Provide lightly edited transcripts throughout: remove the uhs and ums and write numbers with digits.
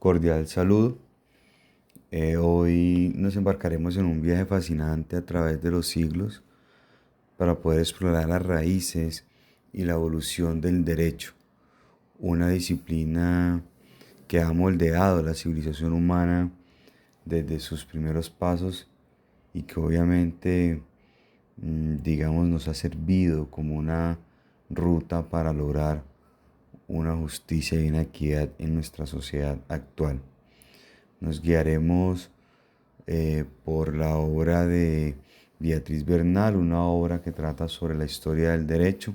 Cordial saludo. Hoy nos embarcaremos en un viaje fascinante a través de los siglos para poder explorar las raíces y la evolución del derecho, una disciplina que ha moldeado la civilización humana desde sus primeros pasos y que obviamente, digamos, nos ha servido como una ruta para lograr una justicia y una equidad en nuestra sociedad actual. Nos guiaremos por la obra de Beatriz Bernal, una obra que trata sobre la historia del derecho,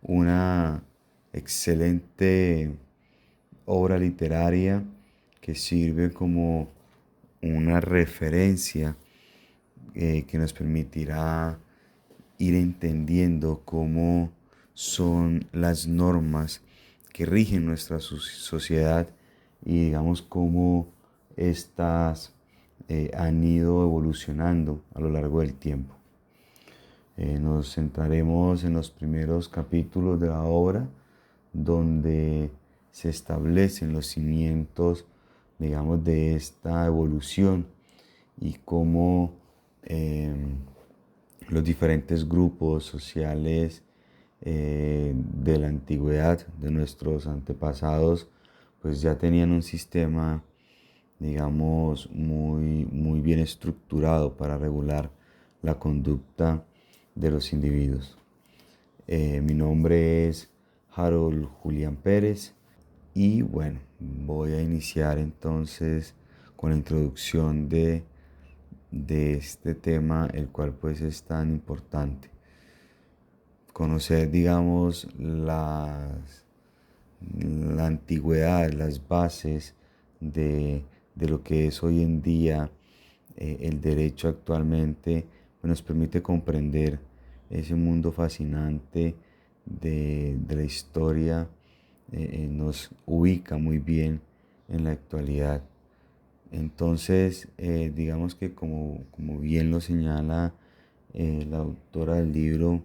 una excelente obra literaria que sirve como una referencia que nos permitirá ir entendiendo cómo son las normas que rigen nuestra sociedad y digamos cómo estas han ido evolucionando a lo largo del tiempo. Nos centraremos en los primeros capítulos de la obra donde se establecen los cimientos, digamos, de esta evolución y cómo los diferentes grupos sociales de la antigüedad, de nuestros antepasados, pues ya tenían un sistema, digamos, muy bien estructurado para regular la conducta de los individuos. Mi nombre es Harold Julián Pérez y bueno, voy a iniciar entonces con la introducción de este tema, el cual pues es tan importante. Conocer, digamos, la antigüedad, las bases de lo que es hoy en día el derecho actualmente, pues nos permite comprender ese mundo fascinante de la historia, nos ubica muy bien en la actualidad. Entonces, digamos que como bien lo señala la autora del libro,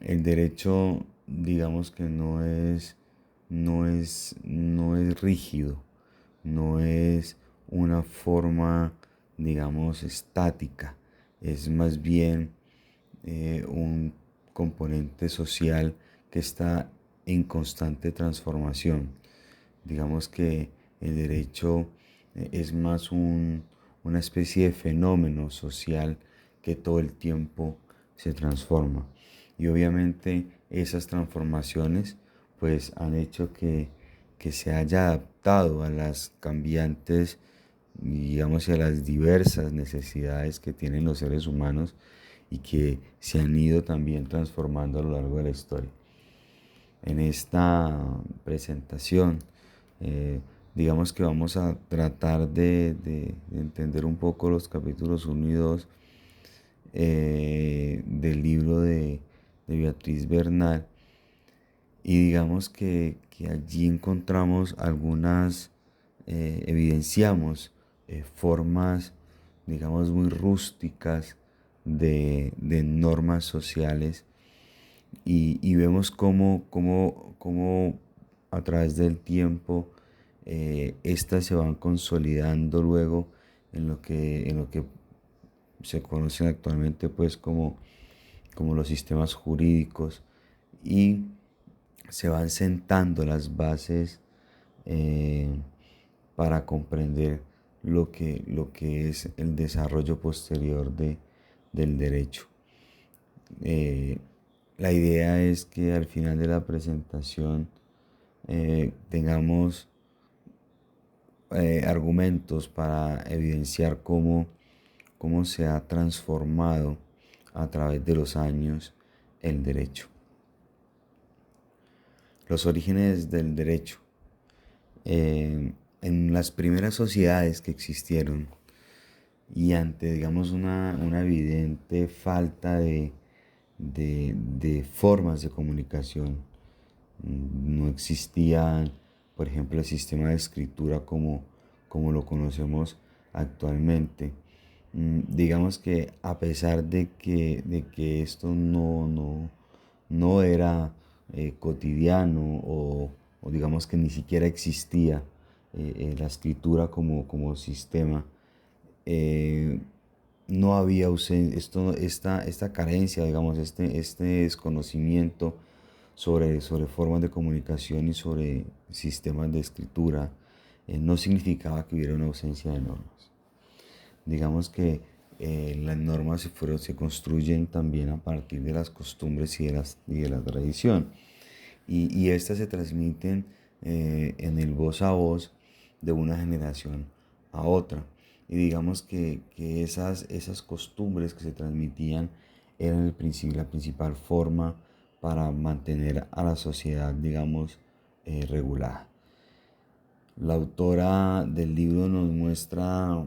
el derecho, digamos que no es rígido, no es una forma, digamos, estática, es más bien un componente social que está en constante transformación. Digamos que el derecho es más una especie de fenómeno social que todo el tiempo se transforma. Y obviamente esas transformaciones pues han hecho que se haya adaptado a las cambiantes, digamos, y a las diversas necesidades que tienen los seres humanos y que se han ido también transformando a lo largo de la historia. En esta presentación, eh, digamos que vamos a tratar de entender un poco los capítulos 1 y 2 del libro de Beatriz Bernal y digamos que allí encontramos algunas, evidenciamos formas, digamos, muy rústicas de normas sociales y vemos cómo a través del tiempo estas se van consolidando luego en lo que se conocen actualmente pues como los sistemas jurídicos y se van sentando las bases eh, para comprender lo que es el desarrollo posterior del derecho. Eh, la idea es que al final de la presentación tengamos argumentos para evidenciar cómo se ha transformado a través de los años el derecho. Los orígenes del derecho. En las primeras sociedades que existieron y ante, digamos, una evidente falta de formas de comunicación, no existía, por ejemplo, el sistema de escritura como lo conocemos actualmente. Digamos que a pesar de que esto no era cotidiano o digamos que ni siquiera existía la escritura como sistema, eh, no había esta carencia, digamos, este desconocimiento sobre formas de comunicación y sobre sistemas de escritura, no significaba que hubiera una ausencia de normas. Digamos que las normas se construyen también a partir de las costumbres y de la tradición. Y estas se transmiten en el voz a voz de una generación a otra. Y digamos que esas costumbres que se transmitían eran la principal forma para mantener a la sociedad, digamos, regulada. La autora del libro nos muestra,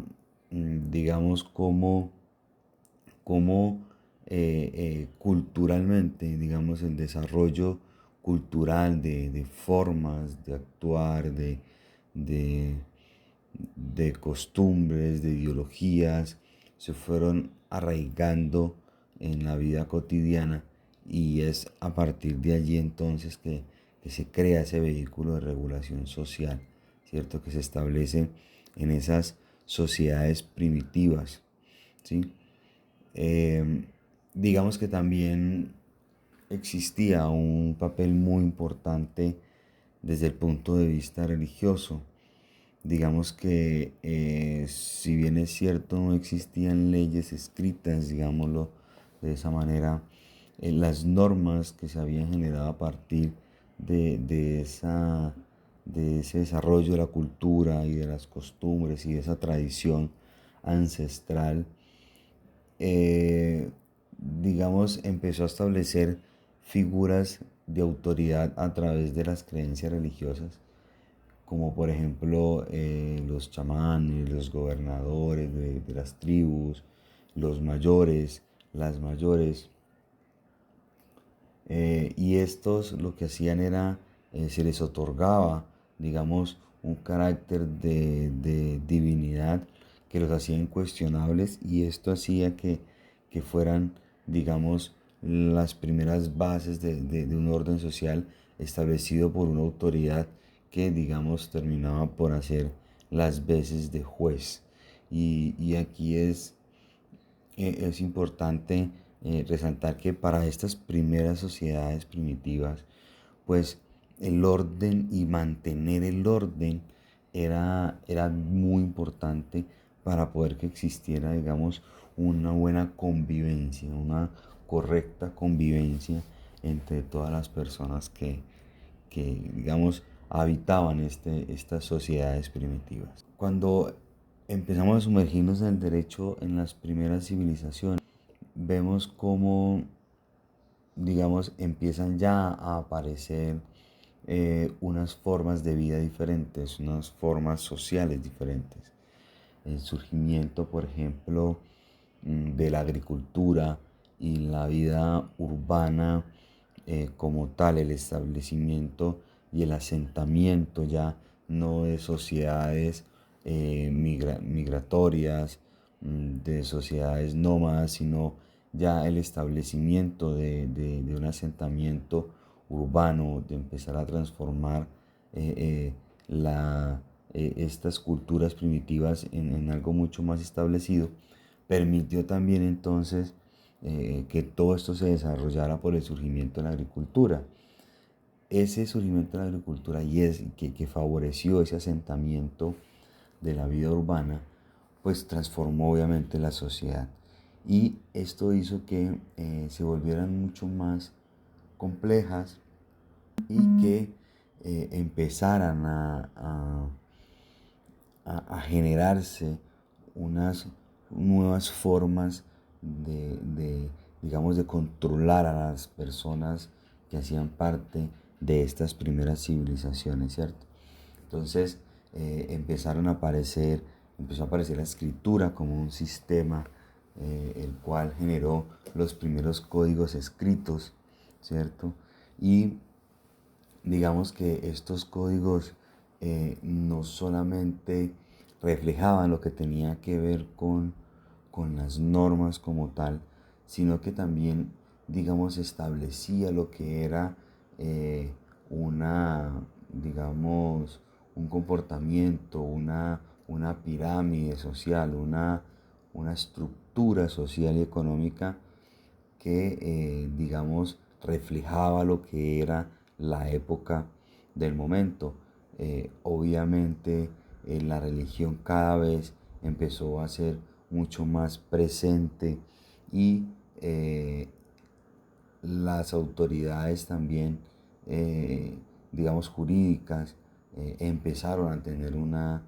digamos, cómo culturalmente, digamos, el desarrollo cultural de formas de actuar, de, de costumbres, de ideologías, se fueron arraigando en la vida cotidiana, y es a partir de allí entonces que se crea ese vehículo de regulación social, ¿cierto? Que se establece en esas sociedades primitivas, ¿sí? Eh, digamos que también existía un papel muy importante desde el punto de vista religioso. Digamos que si bien es cierto no existían leyes escritas, digámoslo de esa manera, las normas que se habían generado a partir de ese desarrollo de la cultura y de las costumbres y de esa tradición ancestral, eh, digamos, empezó a establecer figuras de autoridad a través de las creencias religiosas, como por ejemplo los chamanes, los gobernadores de las tribus, los mayores, las mayores. Y estos lo que hacían era, se les otorgaba, digamos, un carácter de divinidad que los hacía incuestionables, y esto hacía que fueran, digamos, las primeras bases de un orden social establecido por una autoridad que, digamos, terminaba por hacer las veces de juez. Y aquí es importante resaltar que para estas primeras sociedades primitivas, pues el orden y mantener el orden era muy importante para poder que existiera, digamos, una buena convivencia, una correcta convivencia entre todas las personas que digamos, habitaban estas sociedades primitivas. Cuando empezamos a sumergirnos en el derecho en las primeras civilizaciones, vemos cómo, digamos, empiezan ya a aparecer unas formas de vida diferentes, unas formas sociales diferentes. El surgimiento, por ejemplo, de la agricultura y la vida urbana como tal, el establecimiento y el asentamiento ya no de sociedades migratorias, de sociedades nómadas, sino ya el establecimiento de un asentamiento urbano, de empezar a transformar eh, estas culturas primitivas en algo mucho más establecido, permitió también entonces que todo esto se desarrollara por el surgimiento de la agricultura. Ese surgimiento de la agricultura que favoreció ese asentamiento de la vida urbana, pues transformó obviamente la sociedad. Y esto hizo que se volvieran mucho más complejas y que empezaran a generarse unas nuevas formas digamos, de controlar a las personas que hacían parte de estas primeras civilizaciones, ¿cierto? Entonces empezó a aparecer la escritura como un sistema, el cual generó los primeros códigos escritos, ¿cierto? Y digamos que estos códigos no solamente reflejaban lo que tenía que ver con las normas como tal, sino que también, digamos, establecía lo que era una, digamos, un comportamiento, una pirámide social, una estructura social y económica que, digamos, reflejaba lo que era la época del momento. Obviamente, la religión cada vez empezó a ser mucho más presente y las autoridades también, digamos, jurídicas, empezaron a tener una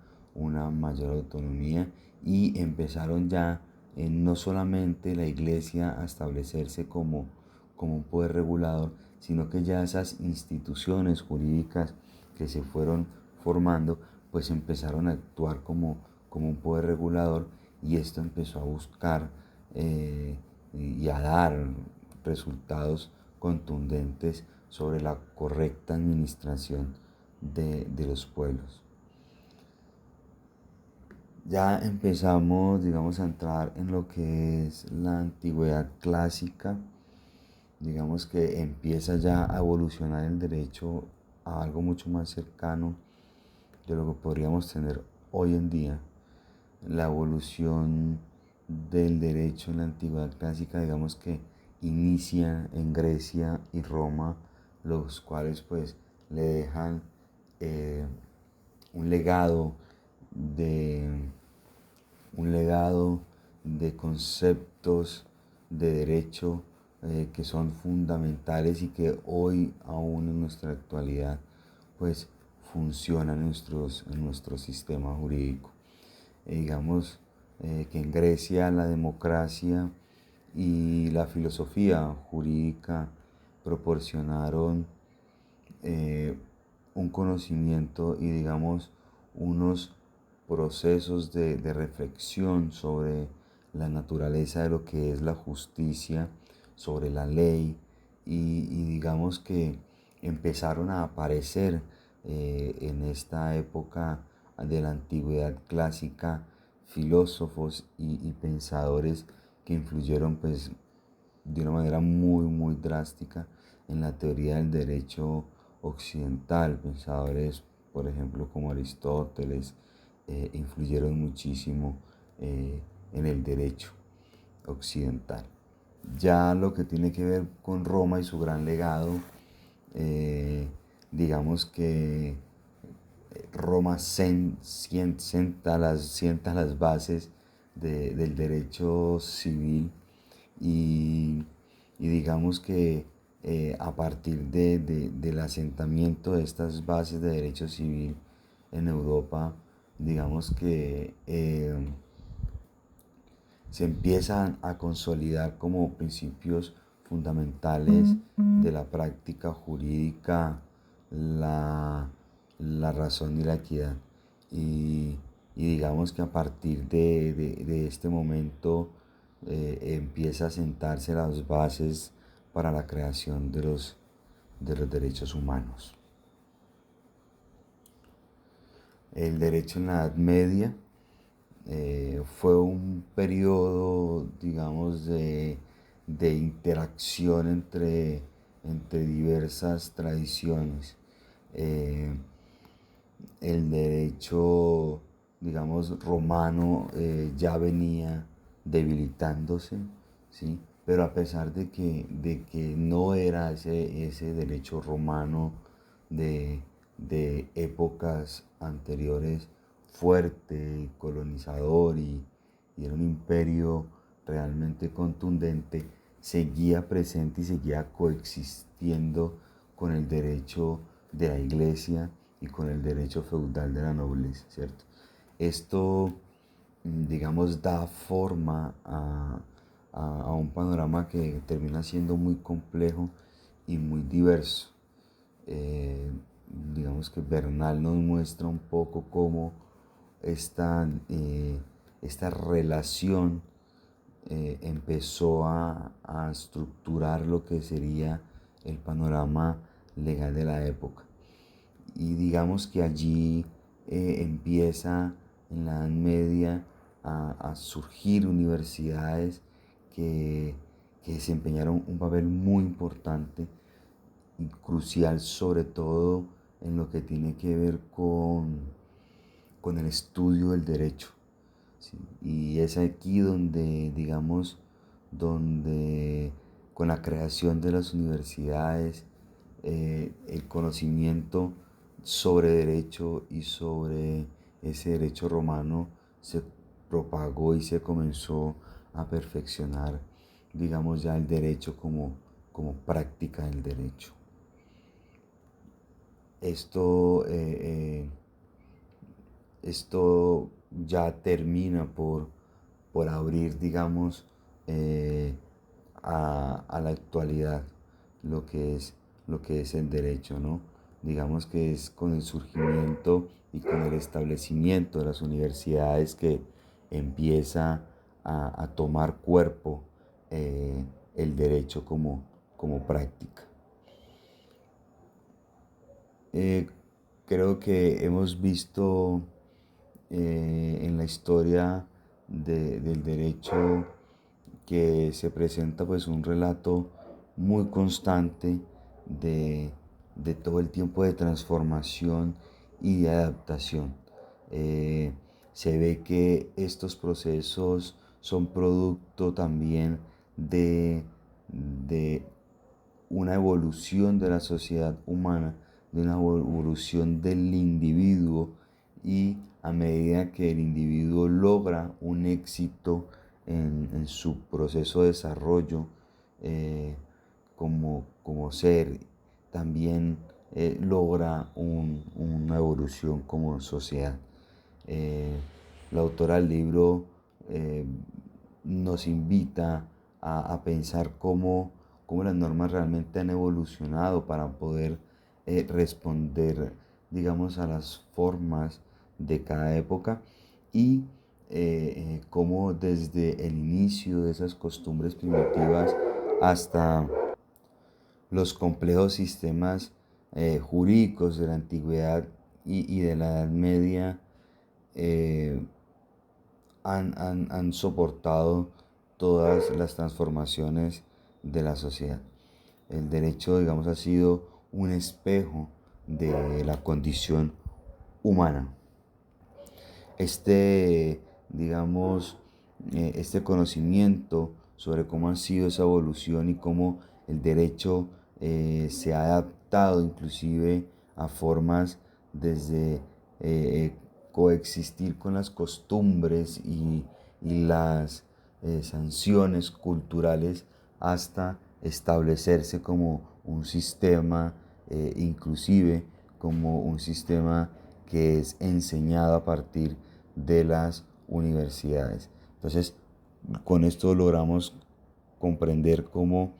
mayor autonomía y empezaron ya no solamente la iglesia a establecerse como un poder regulador, sino que ya esas instituciones jurídicas que se fueron formando, pues empezaron a actuar como un poder regulador, y esto empezó a buscar y a dar resultados contundentes sobre la correcta administración de los pueblos. Ya empezamos, digamos, a entrar en lo que es la antigüedad clásica. Digamos que empieza ya a evolucionar el derecho a algo mucho más cercano de lo que podríamos tener hoy en día. La evolución del derecho en la antigüedad clásica, digamos que inicia en Grecia y Roma, los cuales pues le dejan eh, un legado de un legado de conceptos de derecho que son fundamentales y que hoy aún en nuestra actualidad pues funcionan en nuestro sistema jurídico. Digamos que en Grecia la democracia y la filosofía jurídica proporcionaron eh, un conocimiento y, digamos, unos procesos de reflexión sobre la naturaleza de lo que es la justicia, sobre la ley, y digamos que empezaron a aparecer en esta época de la antigüedad clásica filósofos y pensadores que influyeron pues de una manera muy drástica en la teoría del derecho occidental. Pensadores, por ejemplo, como Aristóteles, influyeron muchísimo en el derecho occidental. Ya lo que tiene que ver con Roma y su gran legado, digamos que Roma sienta las bases del derecho civil, y digamos que a partir del asentamiento de estas bases de derecho civil en Europa, digamos que se empiezan a consolidar como principios fundamentales de la práctica jurídica la razón y la equidad. Y digamos que a partir de este momento empieza a sentarse las bases para la creación de los derechos humanos. El derecho en la Edad Media fue un periodo, digamos, de interacción entre diversas tradiciones. Eh, el derecho, digamos, romano ya venía debilitándose, ¿sí? Pero a pesar de que no era ese derecho romano de épocas anteriores fuerte, colonizador, y era un imperio realmente contundente, seguía presente y seguía coexistiendo con el derecho de la iglesia y con el derecho feudal de la nobleza, ¿cierto? Esto, digamos, da forma a un panorama que termina siendo muy complejo y muy diverso. Eh, digamos que Bernal nos muestra un poco cómo esta relación empezó a estructurar lo que sería el panorama legal de la época. Y digamos que allí empieza en la Edad Media a surgir universidades que desempeñaron un papel muy importante y crucial, sobre todo en lo que tiene que ver con el estudio del derecho. ¿Sí? Y es aquí donde, digamos, donde con la creación de las universidades, el conocimiento sobre derecho y sobre ese derecho romano se propagó y se comenzó a perfeccionar, digamos, ya el derecho como práctica del derecho. Esto, esto ya termina por abrir, digamos, eh, a la actualidad lo lo que es el derecho, ¿no? Digamos que es con el surgimiento y con el establecimiento de las universidades que empieza a tomar cuerpo el derecho como práctica. Eh, Creo que hemos visto en la historia del derecho que se presenta pues un relato muy constante de, de todo el tiempo de transformación y de adaptación. Eh, Se ve que estos procesos son producto también de una evolución de la sociedad humana, de una evolución del individuo, y a medida que el individuo logra un éxito en su proceso de desarrollo como ser, también logra una evolución como sociedad. Eh, la autora del libro eh, nos invita a pensar cómo las normas realmente han evolucionado para poder responder, digamos, a las formas de cada época, y cómo desde el inicio de esas costumbres primitivas hasta los complejos sistemas jurídicos de la antigüedad y de la Edad Media eh, han soportado todas las transformaciones de la sociedad. El derecho, digamos, ha sido un espejo de la condición humana. Digamos, este conocimiento sobre cómo ha sido esa evolución y cómo el derecho se ha adaptado inclusive a formas desde coexistir con las costumbres y las sanciones culturales hasta establecerse como un sistema, inclusive como un sistema que es enseñado a partir de las universidades. Entonces, con esto logramos comprender cómo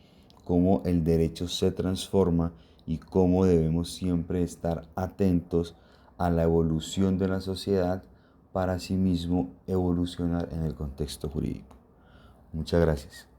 el derecho se transforma y cómo debemos siempre estar atentos a la evolución de la sociedad para asimismo evolucionar en el contexto jurídico. Muchas gracias.